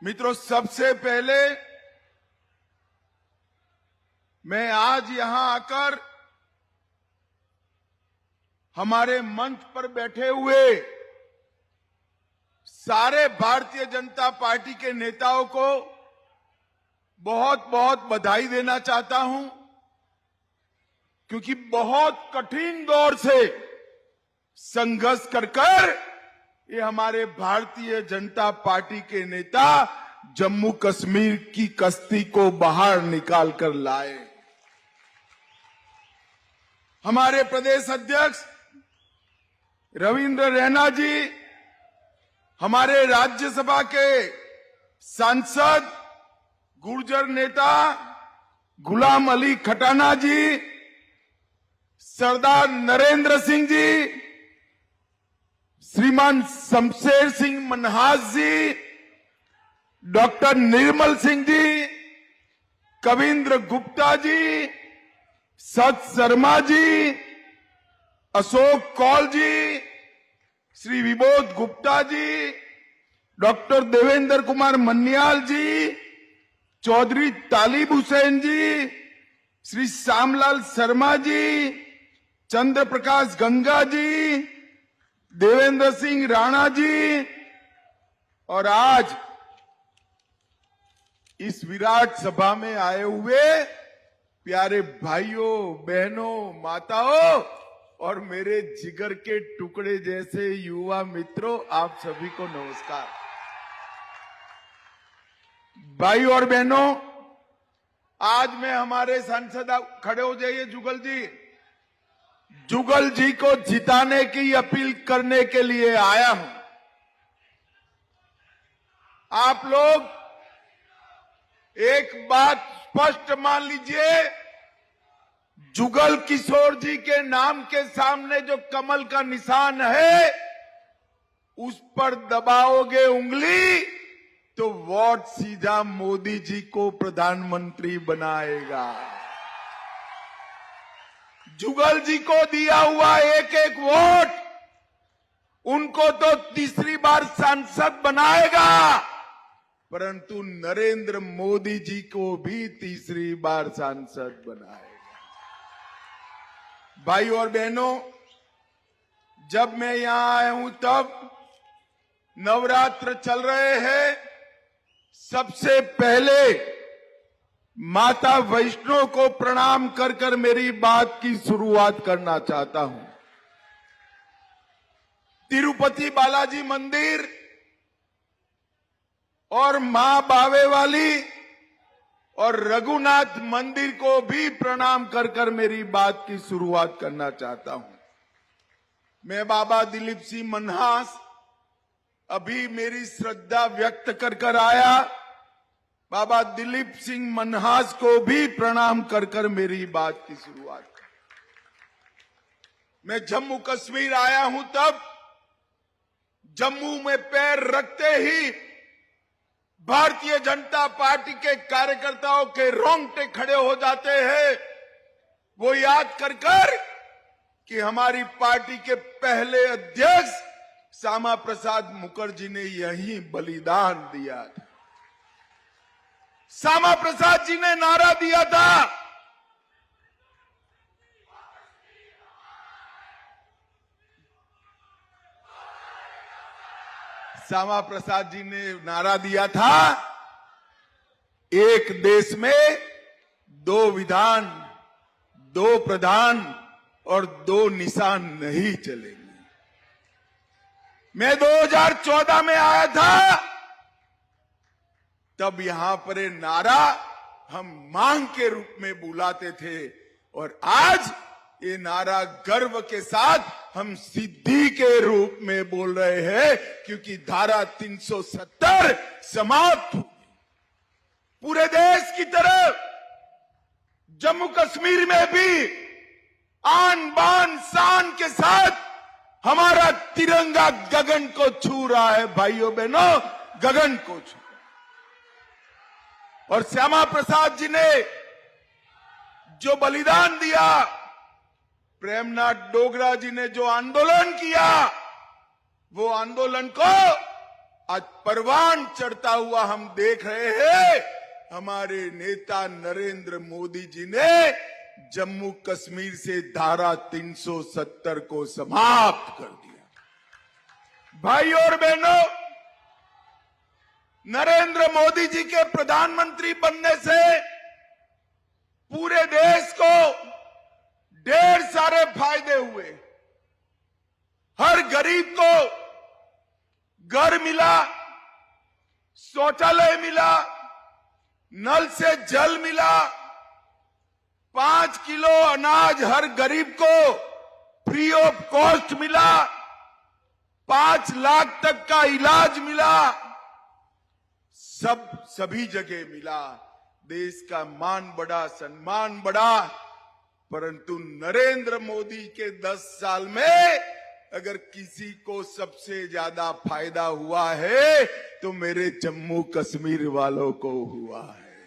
मित्रों, सबसे पहले मैं आज यहां आकर हमारे मंच पर बैठे हुए सारे भारतीय जनता पार्टी के नेताओं को बहुत बहुत बधाई देना चाहता हूं, क्योंकि बहुत कठिन दौर से संघर्ष कर ये हमारे भारतीय जनता पार्टी के नेता जम्मू कश्मीर की कश्ती को बाहर निकाल कर लाए। हमारे प्रदेश अध्यक्ष रविंद्र रैना जी, हमारे राज्यसभा के सांसद गुर्जर नेता गुलाम अली खटाना जी, सरदार नरेंद्र सिंह जी, श्रीमान शमशेर सिंह मनहास जी, डॉक्टर निर्मल सिंह जी, कविंद्र गुप्ता जी, सत शर्मा जी, अशोक कौल जी, श्री विबोध गुप्ता जी, डॉक्टर देवेंद्र कुमार मन्याल जी, चौधरी तालिब हुसैन जी, श्री श्यामलाल शर्मा जी, चंद्र प्रकाश गंगा जी, देवेंद्र सिंह राणा जी, और आज इस विराट सभा में आए हुए प्यारे भाइयों, बहनों, माताओं और मेरे जिगर के टुकड़े जैसे युवा मित्रों, आप सभी को नमस्कार। भाइयों और बहनों, आज मैं हमारे सांसद, खड़े हो जाइए जुगल जी को जिताने की अपील करने के लिए आया हूं। आप लोग एक बात स्पष्ट मान लीजिए, जुगल किशोर जी के नाम के सामने जो कमल का निशान है, उस पर दबाओगे उंगली तो वोट सीधा मोदी जी को प्रधानमंत्री बनाएगा। जुगल जी को दिया हुआ एक एक वोट उनको तो तीसरी बार सांसद बनाएगा, परंतु नरेंद्र मोदी जी को भी तीसरी बार सांसद बनाएगा। भाई और बहनों, जब मैं यहां आया हूं तब नवरात्र चल रहे हैं। सबसे पहले माता वैष्णो को प्रणाम कर मेरी बात की शुरुआत करना चाहता हूं। तिरुपति बालाजी मंदिर और मां बावे वाली और रघुनाथ मंदिर को भी प्रणाम कर मेरी बात की शुरुआत करना चाहता हूं। मैं बाबा दिलीप सिंह मनहास अभी मेरी श्रद्धा व्यक्त कर आया। बाबा दिलीप सिंह मनहास को भी प्रणाम कर मेरी बात की शुरुआत कर। मैं जम्मू कश्मीर आया हूं तब जम्मू में पैर रखते ही भारतीय जनता पार्टी के कार्यकर्ताओं के रोंगटे खड़े हो जाते हैं। वो याद कर कि हमारी पार्टी के पहले अध्यक्ष श्यामा प्रसाद मुखर्जी ने यही बलिदान दिया था। श्यामा प्रसाद जी ने नारा दिया था, श्यामा प्रसाद जी ने नारा दिया था, एक देश में दो विधान, दो प्रधान और दो निशान नहीं चलेंगे। मैं 2014 में आया था, तब यहां पर ये नारा हम मांग के रूप में बुलाते थे, और आज ये नारा गर्व के साथ हम सिद्धि के रूप में बोल रहे हैं, क्योंकि धारा 370 समाप्त हो गई। पूरे देश की तरह जम्मू कश्मीर में भी आन बान शान के साथ हमारा तिरंगा गगन को छू रहा है। भाइयों बहनों, गगन को छू। और श्यामा प्रसाद जी ने जो बलिदान दिया, प्रेमनाथ डोगरा जी ने जो आंदोलन किया, वो आंदोलन को आज परवान चढ़ता हुआ हम देख रहे हैं। हमारे नेता नरेंद्र मोदी जी ने जम्मू कश्मीर से धारा 370 को समाप्त कर दिया। भाई और बहनों, नरेंद्र मोदी जी के प्रधानमंत्री बनने से पूरे देश को ढेर सारे फायदे हुए। हर गरीब को घर मिला, शौचालय मिला, नल से जल मिला, 5 किलो अनाज हर गरीब को फ्री ऑफ कॉस्ट मिला, 5 लाख तक का इलाज मिला, सभी जगह मिला। देश का मान बढ़ा, सम्मान बढ़ा। परंतु नरेंद्र मोदी के 10 साल में अगर किसी को सबसे ज्यादा फायदा हुआ है तो मेरे जम्मू कश्मीर वालों को हुआ है।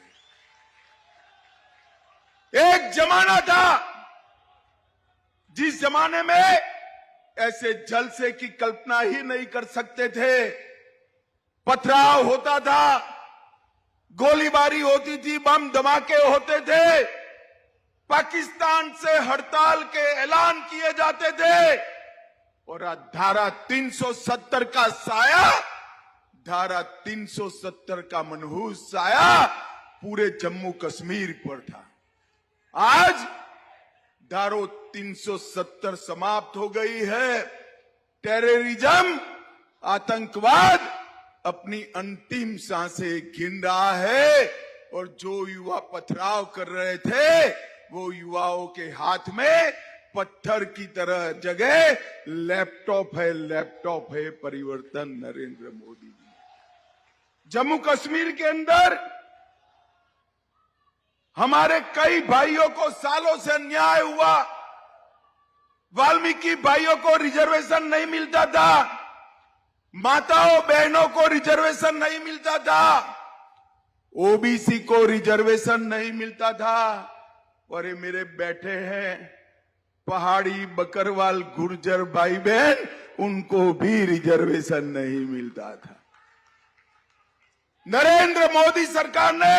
एक जमाना था जिस जमाने में ऐसे जलसे की कल्पना ही नहीं कर सकते थे। पथराव होता था, गोलीबारी होती थी, बम धमाके होते थे, पाकिस्तान से हड़ताल के ऐलान किए जाते थे और आज धारा 370 का साया, धारा 370 का मनहूस साया पूरे जम्मू कश्मीर पर था। आज धारा 370 समाप्त हो गई है। टेररिज्म, आतंकवाद अपनी अंतिम सांसें गिन रहा है और जो युवा पथराव कर रहे थे वो युवाओं के हाथ में पत्थर की तरह जगह लैपटॉप है, लैपटॉप है। परिवर्तन नरेंद्र मोदी जी। जम्मू कश्मीर के अंदर हमारे कई भाइयों को सालों से अन्याय हुआ। वाल्मीकि भाइयों को रिजर्वेशन नहीं मिलता था, माताओं बहनों को रिजर्वेशन नहीं मिलता था, ओबीसी को रिजर्वेशन नहीं मिलता था। और ये मेरे बैठे हैं पहाड़ी बकरवाल गुर्जर भाई बहन, उनको भी रिजर्वेशन नहीं मिलता था। नरेंद्र मोदी सरकार ने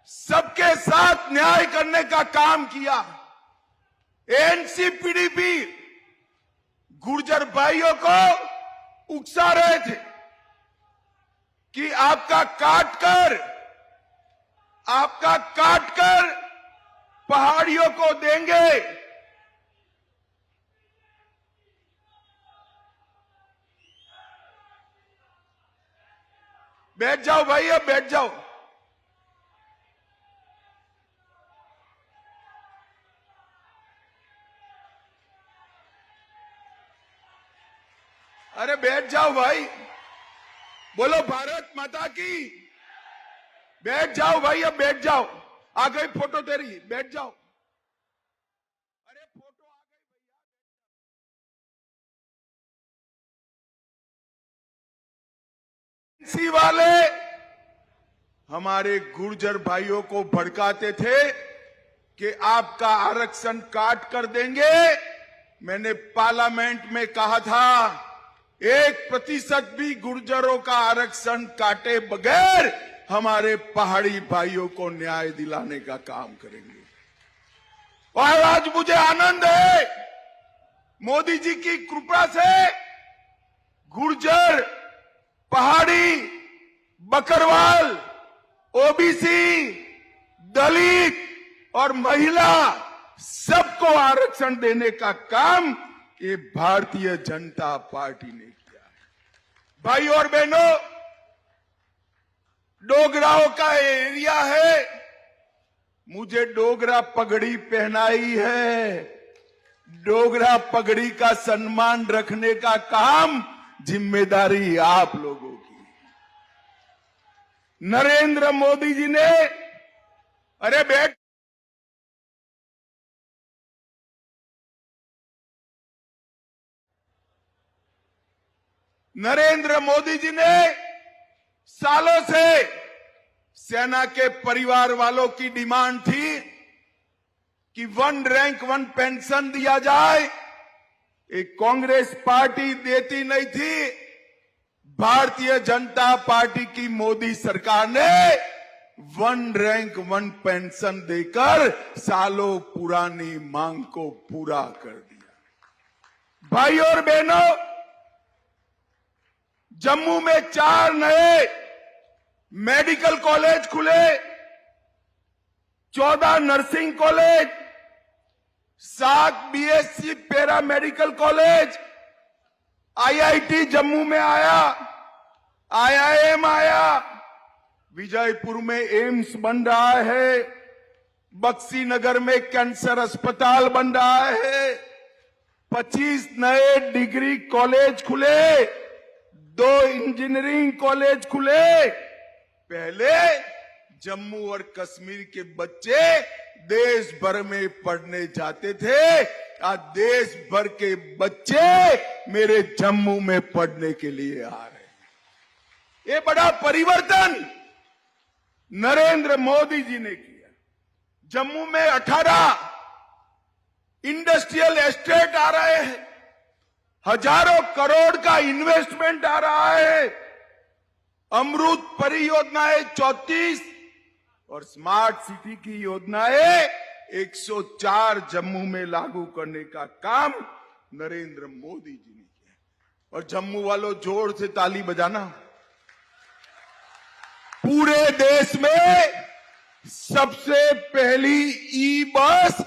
सबके साथ न्याय करने का काम किया। एनसीपीडीपी गुर्जर भाइयों को उकसा रहे थे कि आपका काटकर पहाड़ियों को देंगे। बैठ जाओ भाई, अब बैठ जाओ। अरे बैठ जाओ भाई, बोलो भारत माता की। बैठ जाओ भाई, अब बैठ जाओ। आ गई फोटो तेरी, बैठ जाओ। अरे फोटो आ गई भैया। एनसी वाले हमारे गुर्जर भाइयों को भड़काते थे कि आपका आरक्षण काट कर देंगे। मैंने पार्लियामेंट में कहा था 1% भी गुर्जरों का आरक्षण काटे बगैर हमारे पहाड़ी भाइयों को न्याय दिलाने का काम करेंगे। और आज मुझे आनंद है, मोदी जी की कृपा से गुर्जर, पहाड़ी, बकरवाल, ओबीसी, दलित और महिला सबको आरक्षण देने का काम ये भारतीय जनता पार्टी ने किया है। भाई और बहनों, डोगराओं का एरिया है, मुझे डोगरा पगड़ी पहनाई है। डोगरा पगड़ी का सम्मान रखने का काम, जिम्मेदारी आप लोगों की। नरेंद्र मोदी जी ने, अरे बैठ, नरेंद्र मोदी जी ने सालों से सेना के परिवार वालों की डिमांड थी कि 1 रैंक 1 पेंशन दिया जाए। एक कांग्रेस पार्टी देती नहीं थी। भारतीय जनता पार्टी की मोदी सरकार ने 1 रैंक 1 पेंशन देकर सालों पुरानी मांग को पूरा कर दिया। भाई और बहनों, जम्मू में 4 नए मेडिकल कॉलेज खुले, 14 nursing college, 7 BSc para medical college, IIT Jammu में आया, आईआईएम आया, विजयपुर में एम्स बन रहा है, बक्सी नगर में कैंसर अस्पताल बन रहा है, 25 नए डिग्री कॉलेज खुले, 2 इंजीनियरिंग कॉलेज खुले। पहले जम्मू और कश्मीर के बच्चे देश भर में पढ़ने जाते थे, आज देश भर के बच्चे मेरे जम्मू में पढ़ने के लिए आ रहे हैं। ये बड़ा परिवर्तन नरेंद्र मोदी जी ने किया। जम्मू में 18 इंडस्ट्रियल एस्टेट आ रहे हैं, हजारों करोड़ का इन्वेस्टमेंट आ रहा है, अमृत परियोजनाएं 34 और स्मार्ट सिटी की योजनाएं 104 जम्मू में लागू करने का काम नरेंद्र मोदी जी ने किया। और जम्मू वालों, जोर से ताली बजाना। पूरे देश में सबसे पहली ई बस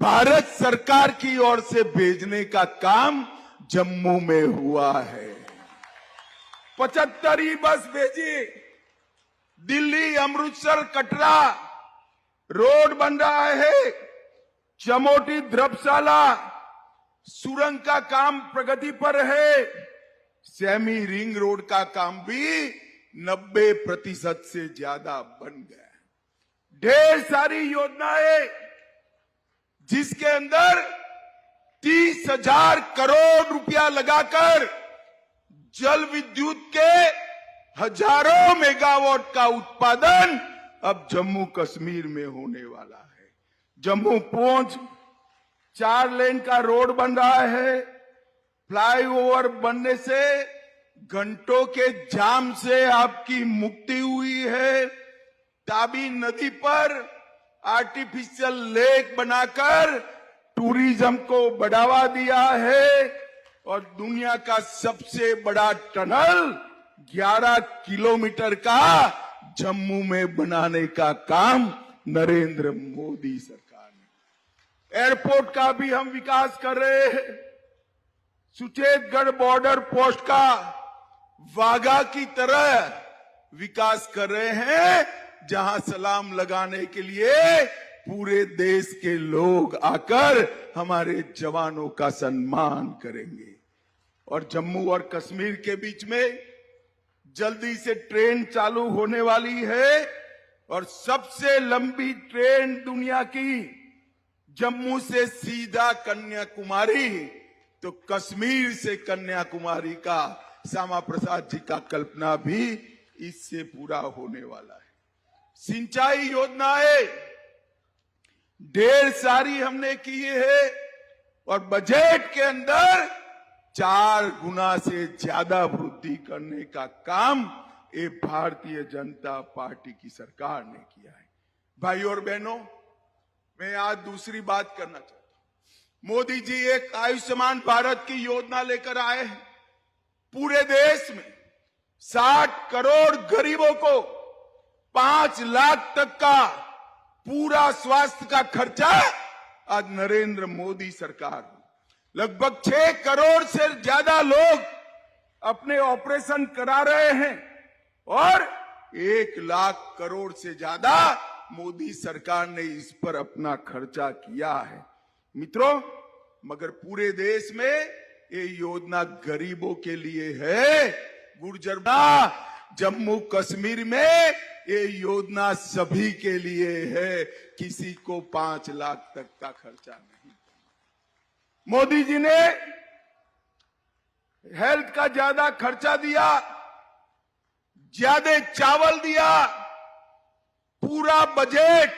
भारत सरकार की ओर से भेजने का काम जम्मू में हुआ है। 75 ई बस भेजी। दिल्ली, अमृतसर, कटरा रोड बन रहा है, चमोटी धर्मशाला सुरंग का काम प्रगति पर है, सेमी रिंग रोड का काम भी 90% से ज्यादा बन गया है। ढेर सारी योजनाएं जिसके अंदर 30,000 करोड़ रुपया लगाकर जल विद्युत के हजारों मेगावाट का उत्पादन अब जम्मू कश्मीर में होने वाला है। जम्मू पूंछ 4 लेन का रोड बन रहा है, फ्लाईओवर बनने से घंटों के जाम से आपकी मुक्ति हुई है। ताबी नदी पर आर्टिफिशियल लेक बनाकर टूरिज्म को बढ़ावा दिया है और दुनिया का सबसे बड़ा टनल 11 किलोमीटर का जम्मू में बनाने का काम नरेंद्र मोदी सरकार ने। एयरपोर्ट का भी हम विकास कर रहे हैं। सुचेतगढ़ बॉर्डर पोस्ट का वाघा की तरह विकास कर रहे हैं, जहां सलाम लगाने के लिए पूरे देश के लोग आकर हमारे जवानों का सम्मान करेंगे। और जम्मू और कश्मीर के बीच में जल्दी से ट्रेन चालू होने वाली है और सबसे लंबी ट्रेन दुनिया की जम्मू से सीधा कन्याकुमारी, तो कश्मीर से कन्याकुमारी का श्यामा प्रसाद जी का कल्पना भी इससे पूरा होने वाला है। सिंचाई योजनाएं ढेर सारी हमने की है और बजट के अंदर 4 गुना से ज्यादा वृद्धि करने का काम ये भारतीय जनता पार्टी की सरकार ने किया है। भाई और बहनों, मैं आज दूसरी बात करना चाहता हूं। मोदी जी एक आयुष्मान भारत की योजना लेकर आए हैं। पूरे देश में 60 करोड़ गरीबों को 5 लाख तक का पूरा स्वास्थ्य का खर्चा आज नरेंद्र मोदी सरकार, लगभग 6 करोड़ से ज्यादा लोग अपने ऑपरेशन करा रहे हैं और 1 लाख करोड़ से ज्यादा मोदी सरकार ने इस पर अपना खर्चा किया है। मित्रों, मगर पूरे देश में ये योजना गरीबों के लिए है। गुर्जरना जम्मू कश्मीर में ये योजना सभी के लिए है, किसी को 5 लाख तक का खर्चा नहीं। मोदी जी ने हेल्थ का ज्यादा खर्चा दिया, ज्यादा चावल दिया। पूरा बजट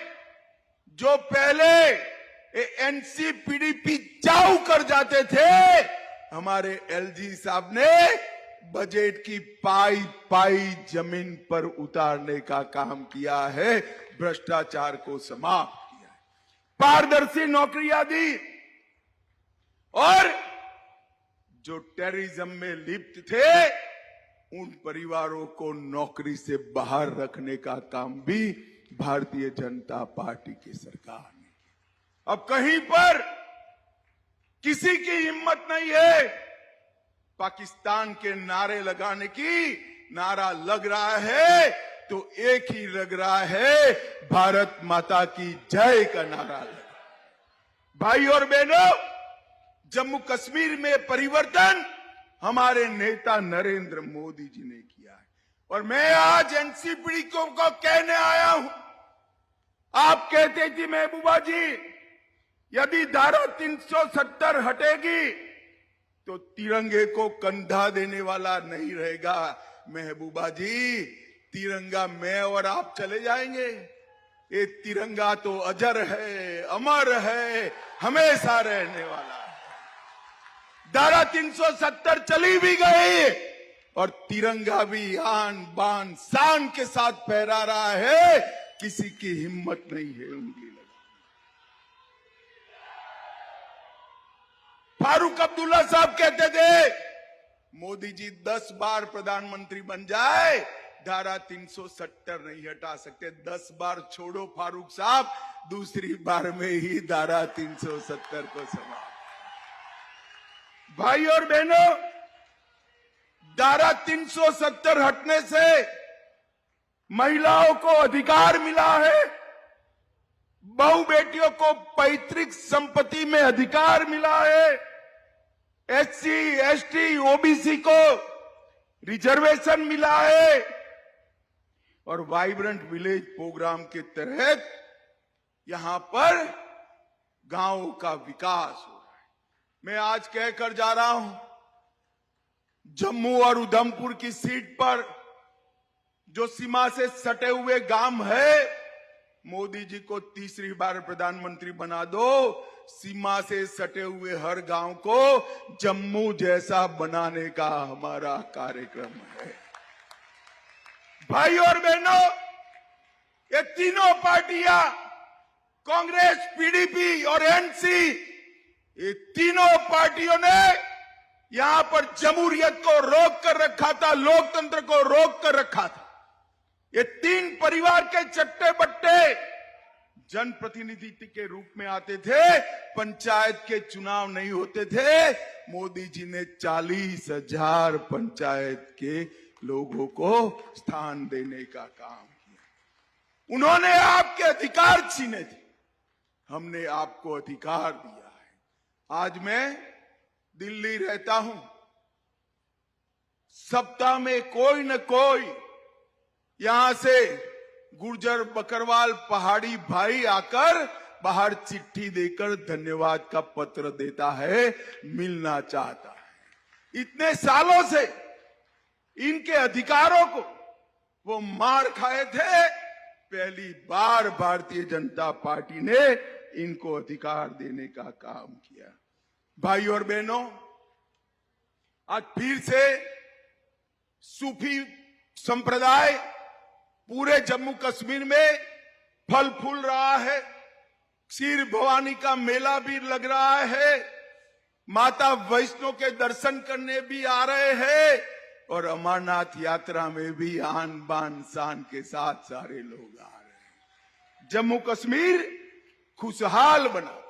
जो पहले एनसीपीडीपी चाऊ कर जाते थे, हमारे एलजी साहब ने बजट की पाई पाई जमीन पर उतारने का काम किया है, भ्रष्टाचार को समाप्त किया है, पारदर्शी नौकरियां दी और जो टेररिज्म में लिप्त थे उन परिवारों को नौकरी से बाहर रखने का काम भी भारतीय जनता पार्टी की सरकार ने। अब कहीं पर किसी की हिम्मत नहीं है पाकिस्तान के नारे लगाने की। नारा लग रहा है तो एक ही लग रहा है, भारत माता की जय का नारा लगा। भाई और बहनों, जम्मू कश्मीर में परिवर्तन हमारे नेता नरेंद्र मोदी जी ने किया है और मैं आज एनसीपी को कहने आया हूं। आप कहते थी महबूबा जी, यदि धारा 370 हटेगी तो तिरंगे को कंधा देने वाला नहीं रहेगा। महबूबा जी, तिरंगा मैं और आप चले जाएंगे, ये तिरंगा तो अजर है, अमर है, हमेशा रहने वाला है। धारा 370 चली भी गई और तिरंगा भी आन बान शान के साथ फहरा रहा है, किसी की हिम्मत नहीं है उंगली लगा। फारूक अब्दुल्ला साहब कहते थे, मोदी जी 10 बार प्रधानमंत्री बन जाए, धारा 370 नहीं हटा सकते। 10 बार छोड़ो फारूक साहब, दूसरी बार में ही धारा 370 को समाप्त। भाई और बहनों, धारा 370 हटने से महिलाओं को अधिकार मिला है, बहु बेटियों को पैतृक संपत्ति में अधिकार मिला है, एससी, एसटी, ओबीसी को रिजर्वेशन मिला है और वाइब्रेंट विलेज प्रोग्राम के तहत यहां पर गांवों का विकास हो रहा है। मैं आज कहकर जा रहा हूं, जम्मू और उधमपुर की सीट पर जो सीमा से सटे हुए गांव है, मोदी जी को तीसरी बार प्रधानमंत्री बना दो, सीमा से सटे हुए हर गांव को जम्मू जैसा बनाने का हमारा कार्यक्रम है। भाई और बहनों, ये तीनों पार्टियां, कांग्रेस, पीडीपी और एनसी, ये तीनों पार्टियों ने यहां पर जमहूरियत को रोक कर रखा था, लोकतंत्र को रोक कर रखा था। ये तीन परिवार के चट्टे बट्टे जनप्रतिनिधि के रूप में आते थे, पंचायत के चुनाव नहीं होते थे। मोदी जी ने 40,000 पंचायत के लोगों को स्थान देने का काम किया। उन्होंने आपके अधिकार छीने थे, हमने आपको अधिकार दिया है। आज मैं दिल्ली रहता हूं, सप्ताह में कोई न कोई यहां से गुर्जर बकरवाल पहाड़ी भाई आकर बाहर चिट्ठी देकर धन्यवाद का पत्र देता है, मिलना चाहता है। इतने सालों से इनके अधिकारों को वो मार खाए थे, पहली बार भारतीय जनता पार्टी ने इनको अधिकार देने का काम किया। भाई और बहनों, आज फिर से सूफी संप्रदाय पूरे जम्मू कश्मीर में फल फूल रहा है। क्षीर भवानी का मेला भी लग रहा है, माता वैष्णो के दर्शन करने भी आ रहे हैं और अमरनाथ यात्रा में भी आन बान शान के साथ सारे लोग आ रहे हैं। जम्मू कश्मीर खुशहाल बना।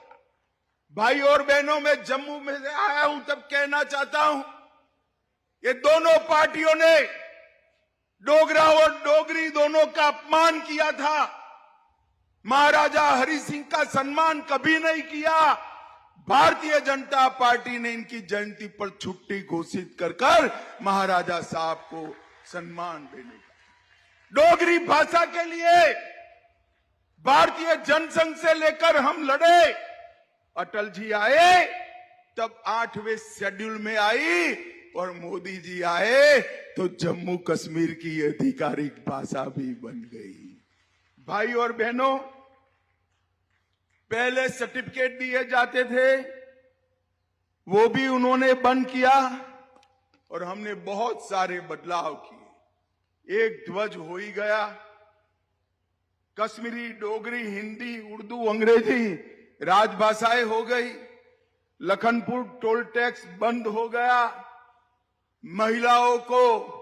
भाई और बहनों, मैं जम्मू में से आया हूं तब कहना चाहता हूं, ये दोनों पार्टियों ने डोगरा और डोगरी दोनों का अपमान किया था। महाराजा हरि सिंह का सम्मान कभी नहीं किया। भारतीय जनता पार्टी ने इनकी जयंती पर छुट्टी घोषित कर महाराजा साहब को सम्मान देने का। डोगरी भाषा के लिए भारतीय जनसंघ से लेकर हम लड़े। अटल जी आए तब 8वें शेड्यूल में आई और मोदी जी आए तो जम्मू कश्मीर की आधिकारिक भाषा भी बन गई। भाई और बहनों, पहले सर्टिफिकेट दिए जाते थे, वो भी उन्होंने बंद किया और हमने बहुत सारे बदलाव किए। एक ध्वज हो ही गया, कश्मीरी, डोगरी, हिंदी, उर्दू, अंग्रेजी राजभाषाएं हो गई, लखनपुर टोल टैक्स बंद हो गया, महिलाओं को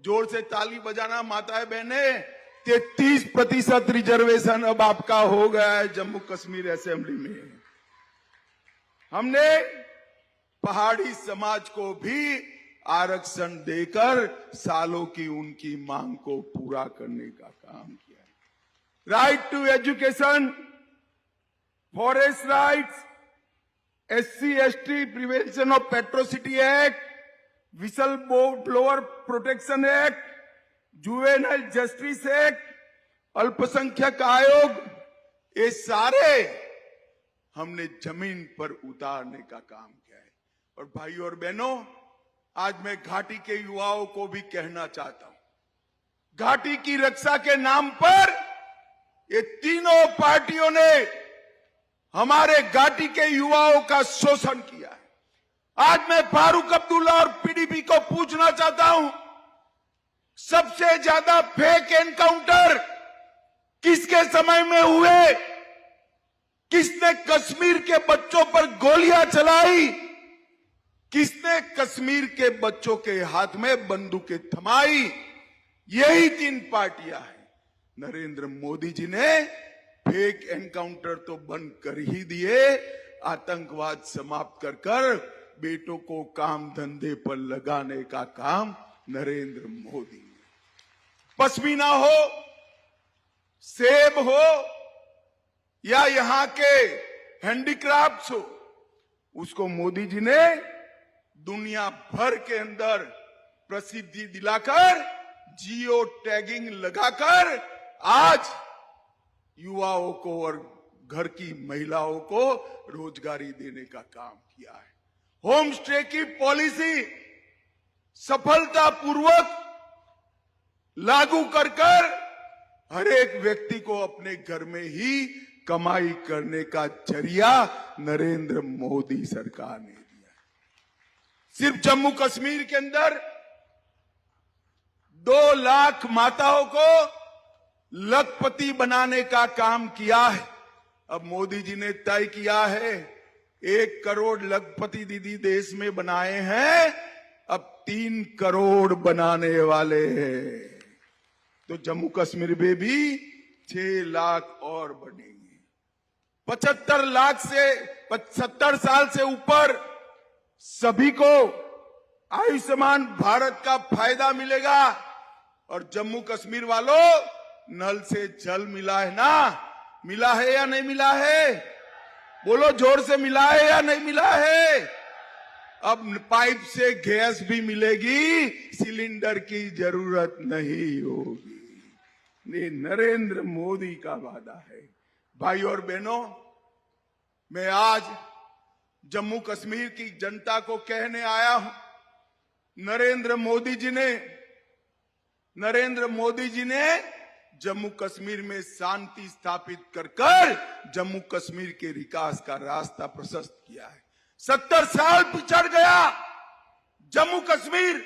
जोर से ताली बजाना, माताएं बहने, 33% रिजर्वेशन अब आपका हो गया है जम्मू कश्मीर असेंबली में। हमने पहाड़ी समाज को भी आरक्षण देकर सालों की उनकी मांग को पूरा करने का काम किया है। Right to education, forest rights, SC/ST prevention of atrocity act, whistle blower protection act, juvenile justice act, अल्पसंख्यक आयोग, ये सारे हमने जमीन पर उतारने का काम किया है। और भाइयों और बहनों, आज मैं घाटी के युवाओं को भी कहना चाहता हूं, घाटी की रक्षा के नाम पर ये तीनों पार्टियों ने हमारे घाटी के युवाओं का शोषण किया है। आज मैं फारूक अब्दुल्ला और PDP को पूछना चाहता हूं, सबसे ज्यादा फेक एनकाउंटर किसके समय में हुए? किसने कश्मीर के बच्चों पर गोलियां चलाई? किसने कश्मीर के बच्चों के हाथ में बंदूकें थमाई? यही तीन पार्टियां हैं। नरेंद्र मोदी जी ने फेक एनकाउंटर तो बंद कर ही दिए, आतंकवाद समाप्त कर कर बेटों को काम धंधे पर लगाने का काम नरेंद्र मोदी ने। पश्मीना हो, सेब हो या यहाँ के हैंडीक्राफ्ट्स हो, उसको मोदी जी ने दुनिया भर के अंदर प्रसिद्धि दिलाकर, जियो टैगिंग लगाकर आज युवाओं को और घर की महिलाओं को रोजगारी देने का काम किया है। होम स्टे की पॉलिसी सफलतापूर्वक लागू कर हर एक व्यक्ति को अपने घर में ही कमाई करने का जरिया नरेंद्र मोदी सरकार ने दिया है। सिर्फ जम्मू कश्मीर के अंदर 2 लाख माताओं को लखपति बनाने का काम किया है। अब मोदी जी ने तय किया है 1 करोड़ लखपति दीदी देश में बनाए हैं, अब 3 करोड़ बनाने वाले हैं। तो जम्मू कश्मीर में भी 6 लाख और बनेंगे। 70 साल से ऊपर सभी को आयुष्मान भारत का फायदा मिलेगा। और जम्मू कश्मीर वालों, नल से जल मिला है ना? मिला है या नहीं मिला है? बोलो जोर से, मिला है या नहीं मिला है? अब पाइप से गैस भी मिलेगी, सिलेंडर की जरूरत नहीं होगी। ये नरेंद्र मोदी का वादा है। भाई और बहनों, मैं आज जम्मू कश्मीर की जनता को कहने आया हूं, नरेंद्र मोदी जी ने जम्मू कश्मीर में शांति स्थापित कर जम्मू कश्मीर के विकास का रास्ता प्रशस्त किया है। 70 साल पिछड़ गया जम्मू कश्मीर,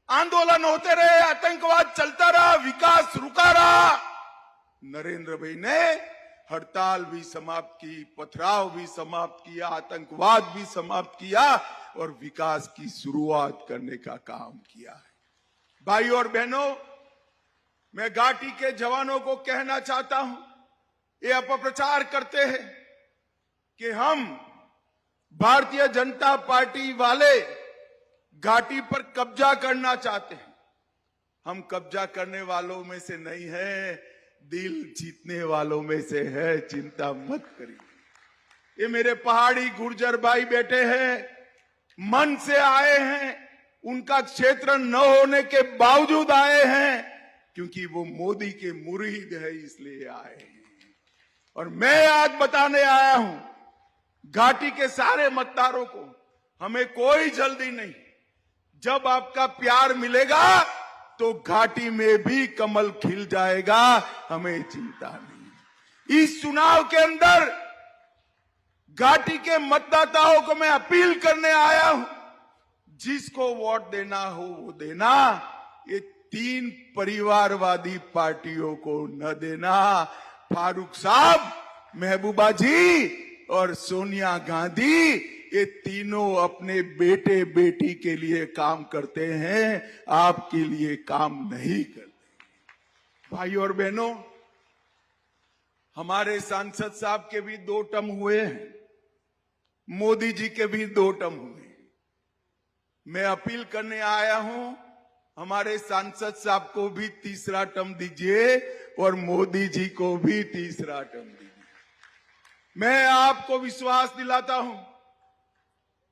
आंदोलन होते रहे, आतंकवाद चलता रहा, विकास रुका रहा। नरेंद्र भाई ने हड़ताल भी समाप्त की, पथराव भी समाप्त किया, आतंकवाद भी समाप्त किया और विकास की शुरुआत करने का काम किया है। भाई और बहनों, मैं घाटी के जवानों को कहना चाहता हूं, ये अपप्रचार करते हैं कि हम भारतीय जनता पार्टी वाले घाटी पर कब्जा करना चाहते हैं। हम कब्जा करने वालों में से नहीं है, दिल जीतने वालों में से है, चिंता मत करिए। ये मेरे पहाड़ी गुर्जर भाई बेटे हैं, मन से आए हैं, उनका क्षेत्र न होने के बावजूद आए हैं, क्योंकि वो मोदी के मुरीद है इसलिए आए हैं। और मैं आज बताने आया हूं घाटी के सारे मतदारों को, हमें कोई जल्दी नहीं। जब आपका प्यार मिलेगा तो घाटी में भी कमल खिल जाएगा, हमें चिंता नहीं। इस चुनाव के अंदर घाटी के मतदाताओं को मैं अपील करने आया हूं, जिसको वोट देना हो वो देना, ये 3 परिवारवादी पार्टियों को न देना। फारूक साहब, महबूबा जी और सोनिया गांधी, ये तीनों अपने बेटे बेटी के लिए काम करते हैं, आपके लिए काम नहीं करते। भाई और बहनों, हमारे सांसद साहब के भी 2 टर्म हुए हैं, मोदी जी के भी 2 टर्म हुए। मैं अपील करने आया हूं, हमारे सांसद साहब को भी 3रा टर्म दीजिए और मोदी जी को भी 3रा टर्म दीजिए। मैं आपको विश्वास दिलाता हूं,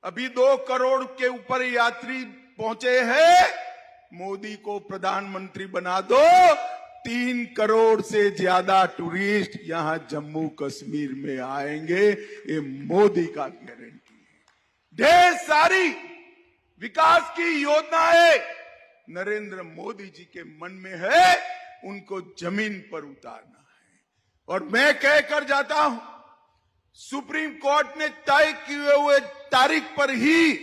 अभी 2 करोड़ के ऊपर यात्री पहुंचे हैं, मोदी को प्रधानमंत्री बना दो, 3 करोड़ से ज्यादा टूरिस्ट यहां जम्मू कश्मीर में आएंगे, ये मोदी का गारंटी है। ढेर सारी विकास की योजनाएं नरेंद्र मोदी जी के मन में है, उनको जमीन पर उतारना है। और मैं कहकर जाता हूं, सुप्रीम कोर्ट ने तय किए हुए तारीख पर ही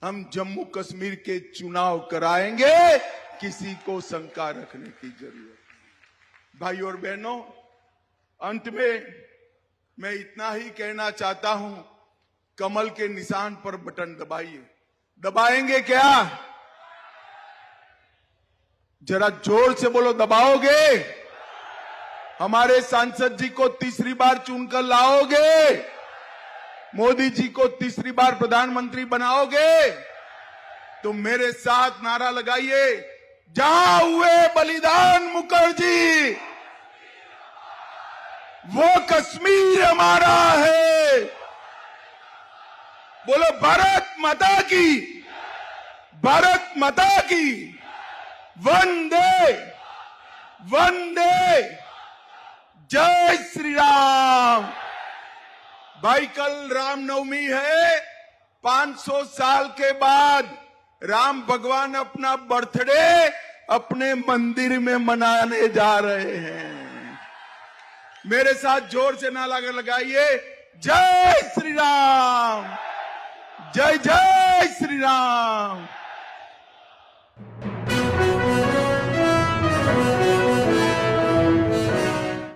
हम जम्मू कश्मीर के चुनाव कराएंगे, किसी को शंका रखने की जरूरत नहीं। भाई और बहनों, अंत में मैं इतना ही कहना चाहता हूं, कमल के निशान पर बटन दबाइए। दबाएंगे क्या? जरा जोर से बोलो, दबाओगे? हमारे सांसद जी को 3री बार चुनकर लाओगे? मोदी जी को 3री बार प्रधानमंत्री बनाओगे? तो मेरे साथ नारा लगाइए, जहां हुए बलिदान मुखर्जी, वो कश्मीर हमारा है। बोलो भारत माता की, भारत माता की, वंदे वंदे, जय श्री राम। भाई, कल रामनवमी है, 500 साल के बाद राम भगवान अपना बर्थडे अपने मंदिर में मनाने जा रहे हैं। मेरे साथ जोर से नारा लगाइए, जय श्री राम, जय जय श्री राम।